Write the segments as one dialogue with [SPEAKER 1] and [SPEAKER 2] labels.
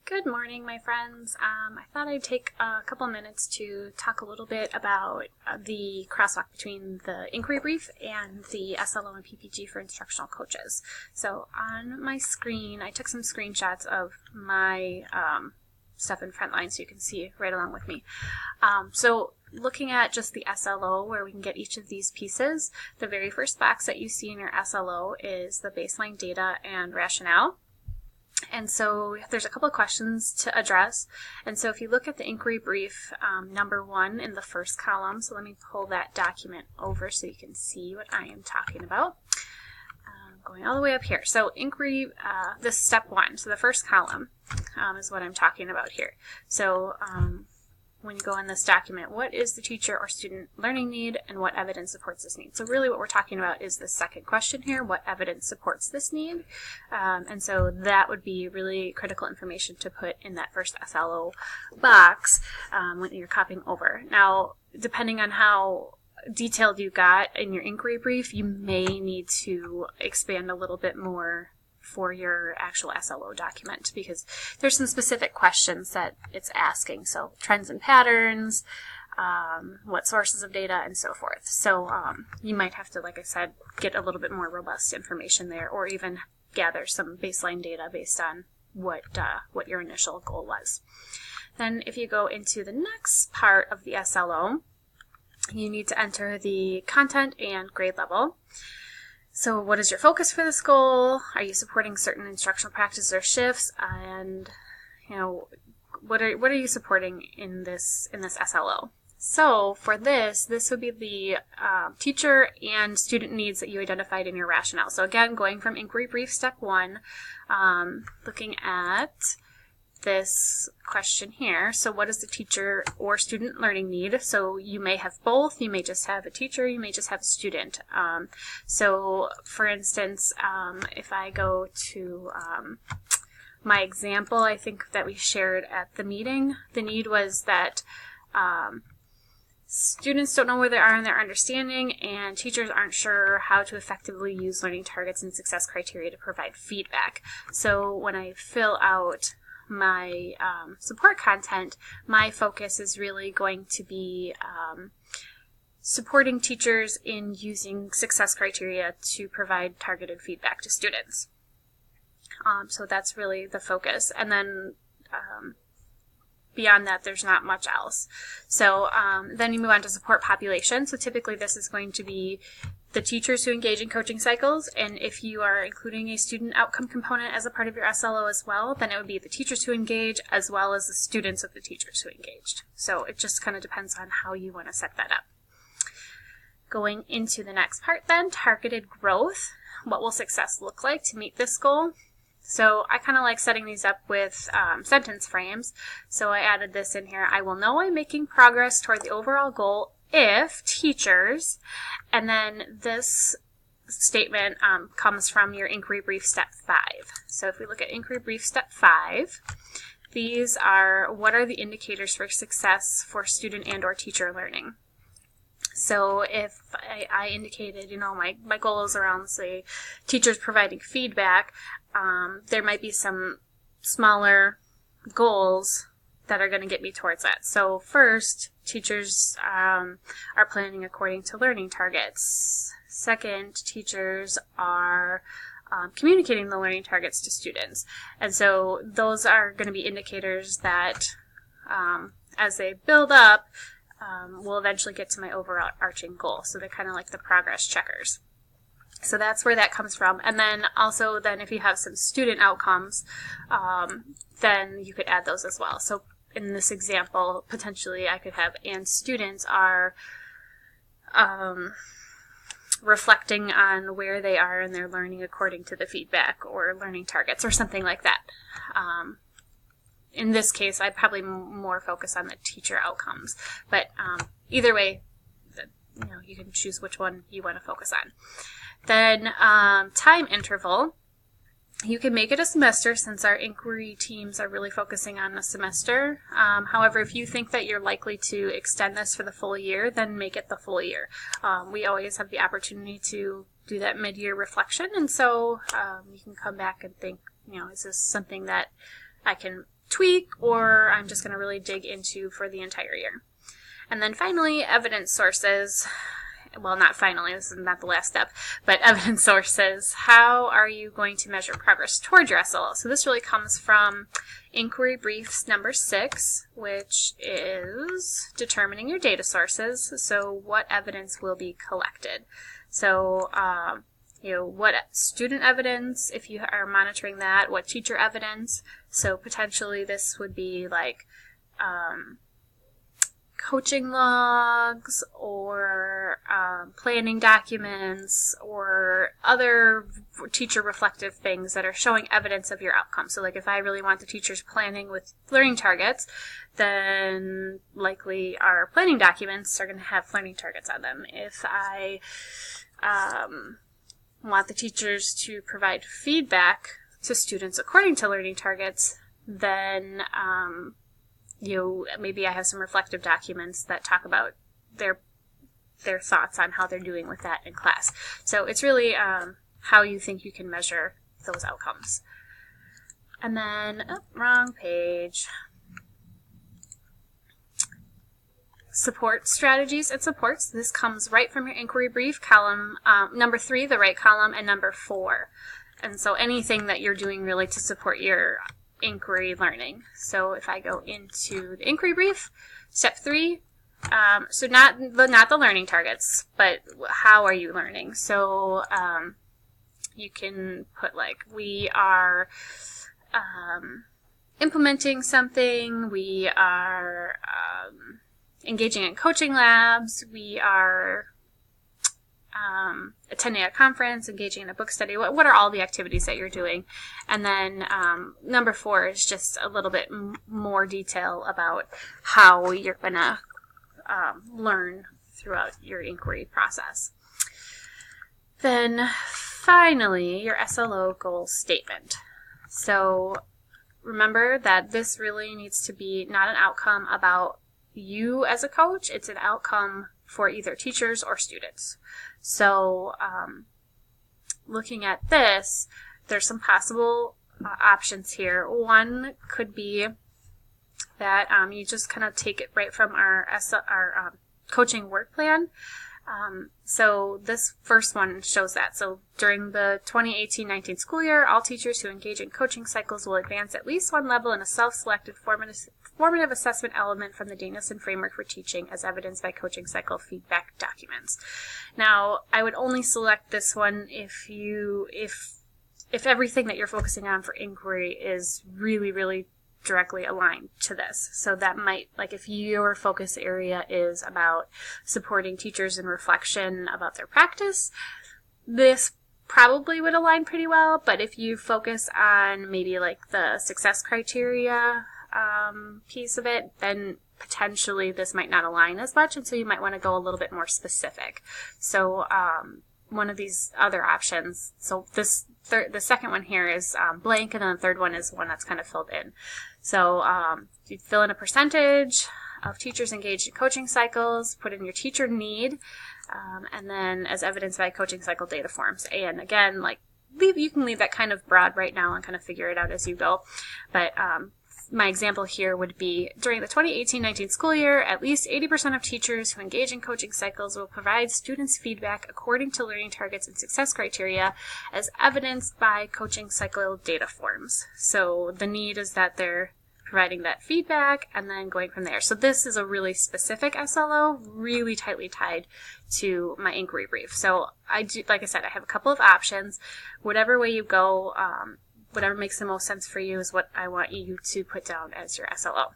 [SPEAKER 1] Good morning, my friends. I thought I'd take a couple minutes to talk a little bit about the crosswalk between the inquiry brief and the SLO and PPG for instructional coaches. So on my screen, I took some screenshots of my stuff in Frontline so you can see right along with me. So looking at just the SLO, where we can get each of these pieces, the very first box that you see in your SLO is the baseline data and rationale. And so there's a couple of questions to address. And so if you look at the inquiry brief, number 1 in the first column, so let me pull that document over so you can see what I am talking about. Going all the way up here. So inquiry, this is step 1. So the first column is what I'm talking about here. So when you go in this document, what is the teacher or student learning need and what evidence supports this need? So really what we're talking about is the second question here, what evidence supports this need? And so that would be really critical information to put in that first SLO box when you're copying over. Now, depending on how detailed you got in your inquiry brief, you may need to expand a little bit more for your actual SLO document, because there's some specific questions that it's asking. So trends and patterns, what sources of data, and so forth. So you might have to, like I said, get a little bit more robust information there, or even gather some baseline data based on what your initial goal was. Then if you go into the next part of the SLO, you need to enter the content and grade level. So what is your focus for this goal? Are you supporting certain instructional practices or shifts? And what are you supporting in this SLO? So for this would be the teacher and student needs that you identified in your rationale. So again, going from inquiry brief step 1, looking at this question here. So what is the teacher or student learning need? So you may have both. You may just have a teacher. You may just have a student. So for instance, if I go to my example, I think that we shared at the meeting, the need was that students don't know where they are in their understanding, and teachers aren't sure how to effectively use learning targets and success criteria to provide feedback. So when I fill out my support content, my focus is really going to be supporting teachers in using success criteria to provide targeted feedback to students. So that's really the focus. And then beyond that, there's not much else. So then you move on to support population. So typically this is going to be the teachers who engage in coaching cycles, and if you are including a student outcome component as a part of your SLO as well, then it would be the teachers who engage as well as the students of the teachers who engaged. So it just kind of depends on how you want to set that up. Going into the next part then, targeted growth. What will success look like to meet this goal? So I kind of like setting these up with sentence frames. So I added this in here. I will know I'm making progress toward the overall goal if teachers, and then this statement comes from your inquiry brief step 5. So if we look at inquiry brief step 5, these are what are the indicators for success for student and or teacher learning. So if I indicated, my goal is around, say, teachers providing feedback, there might be some smaller goals that are going to get me towards that. So first, teachers are planning according to learning targets. Second, teachers are communicating the learning targets to students. And so those are going to be indicators that as they build up, will eventually get to my overarching goal. So they're kind of like the progress checkers. So that's where that comes from. And then also if you have some student outcomes, then you could add those as well. So in this example, potentially I could have, and students are reflecting on where they are in their learning according to the feedback or learning targets or something like that. In this case, I'd probably more focus on the teacher outcomes. But either way, you can choose which one you want to focus on. Then time interval. You can make it a semester since our inquiry teams are really focusing on a semester. However, if you think that you're likely to extend this for the full year, then make it the full year. We always have the opportunity to do that mid-year reflection, and so you can come back and think, is this something that I can tweak, or I'm just going to really dig into for the entire year. And then finally, evidence sources. Well, not finally, this is not the last step, but evidence sources. How are you going to measure progress toward your SLO? So this really comes from Inquiry Briefs number 6, which is determining your data sources. So what evidence will be collected? So, what student evidence, if you are monitoring that, what teacher evidence. So potentially this would be like coaching logs or planning documents or other teacher reflective things that are showing evidence of your outcome. So like if I really want the teachers planning with learning targets, then likely our planning documents are going to have learning targets on them. If I want the teachers to provide feedback to students according to learning targets, then maybe I have some reflective documents that talk about their thoughts on how they're doing with that in class. So it's really how you think you can measure those outcomes. And then, wrong page. Support strategies and supports. This comes right from your inquiry brief, column number 3, the right column, and number 4. And so anything that you're doing really to support your inquiry learning. So if I go into the inquiry brief, step 3, so not the learning targets, but how are you learning? So you can put like, we are implementing something, we are engaging in coaching labs, we are attending a conference, engaging in a book study. What are all the activities that you're doing? And then number 4 is just a little bit more detail about how you're going to learn throughout your inquiry process. Then finally, your SLO goal statement. So remember that this really needs to be not an outcome about you as a coach, it's an outcome for either teachers or students. So looking at this, there's some possible options here. One could be that you just kind of take it right from our coaching work plan. So this first one shows that. So during the 2018-19 school year, all teachers who engage in coaching cycles will advance at least one level in a self-selected formative assessment element from the Danielson Framework for Teaching as evidenced by coaching cycle feedback documents. Now, I would only select this one if everything that you're focusing on for inquiry is really, really directly aligned to this. So that might, like if your focus area is about supporting teachers in reflection about their practice, this probably would align pretty well. But if you focus on maybe like the success criteria piece of it, then potentially this might not align as much, and so you might want to go a little bit more specific. So one of these other options, so the second one here is blank, and then the third one is one that's kind of filled in. So you fill in a percentage of teachers engaged in coaching cycles, put in your teacher need, and then as evidenced by coaching cycle data forms. And again, like you can leave that kind of broad right now and kind of figure it out as you go. But my example here would be, during the 2018-19 school year, at least 80% of teachers who engage in coaching cycles will provide students feedback according to learning targets and success criteria as evidenced by coaching cycle data forms. So the need is that they're providing that feedback and then going from there. So this is a really specific SLO, really tightly tied to my inquiry brief. So I do, like I said, I have a couple of options. Whatever way you go, whatever makes the most sense for you is what I want you to put down as your SLO.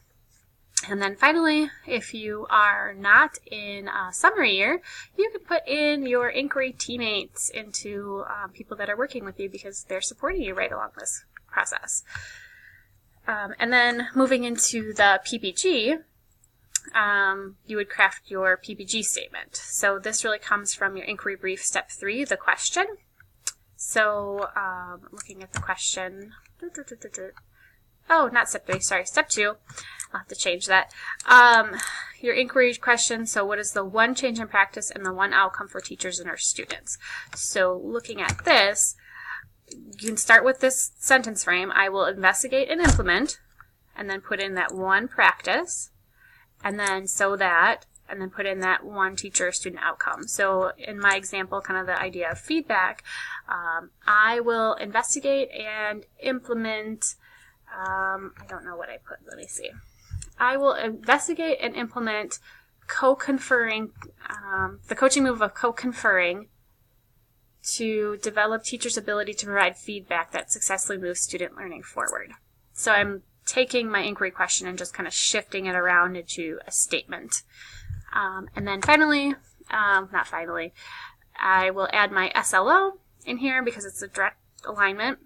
[SPEAKER 1] And then finally, if you are not in a summary year, you can put in your inquiry teammates into people that are working with you because they're supporting you right along this process. And then moving into the PPG, you would craft your PPG statement. So this really comes from your inquiry brief, step 3, the question. So, looking at the question, not step 3, sorry, step 2, I'll have to change that. Your inquiry question, so what is the one change in practice and the one outcome for teachers and our students? So, looking at this, you can start with this sentence frame, I will investigate and implement, and then put in that one practice, and then so that, and then put in that one teacher-student outcome. So in my example, kind of the idea of feedback, I will investigate and implement, I don't know what I put, let me see. I will investigate and implement co-conferring, the coaching move of co-conferring to develop teachers' ability to provide feedback that successfully moves student learning forward. So I'm taking my inquiry question and just kind of shifting it around into a statement. And then finally, I will add my SLO in here because it's a direct alignment.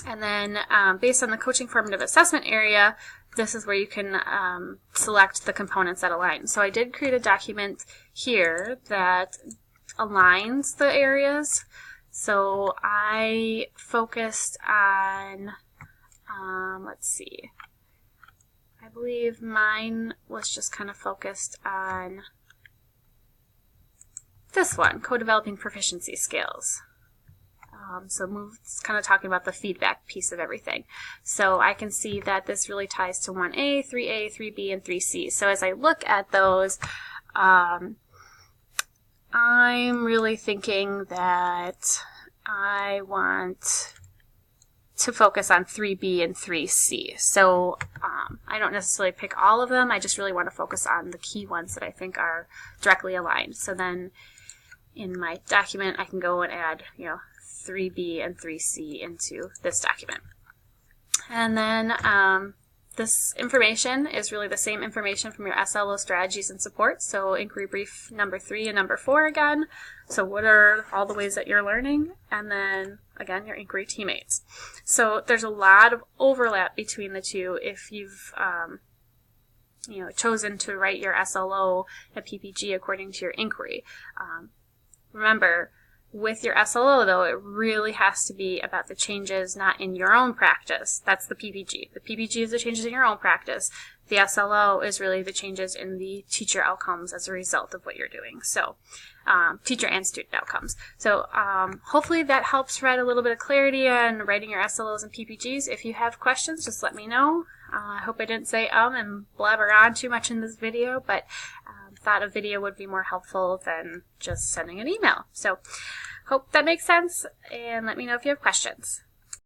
[SPEAKER 1] And then based on the coaching formative assessment area, this is where you can select the components that align. So I did create a document here that aligns the areas. So I focused on, let's see, I believe mine was just kind of focused on this one, co-developing proficiency skills. So it's kind of talking about the feedback piece of everything. So I can see that this really ties to 1A, 3A, 3B, and 3C. So as I look at those, I'm really thinking that I want to focus on 3B and 3C. So I don't necessarily pick all of them. I just really want to focus on the key ones that I think are directly aligned. So then in my document, I can go and add, 3B and 3C into this document. And then this information is really the same information from your SLO strategies and support. So inquiry brief number 3 and number 4 again. So what are all the ways that you're learning? And then again, your inquiry teammates. So there's a lot of overlap between the two if you've chosen to write your SLO and PPG according to your inquiry. Remember, with your SLO, though, it really has to be about the changes not in your own practice. That's the PPG. The PPG is the changes in your own practice. The SLO is really the changes in the teacher outcomes as a result of what you're doing. So, teacher and student outcomes. So, hopefully that helps provide a little bit of clarity on writing your SLOs and PPGs. If you have questions, just let me know. I hope I didn't say and blabber on too much in this video, but thought a video would be more helpful than just sending an email. So hope that makes sense, and let me know if you have questions.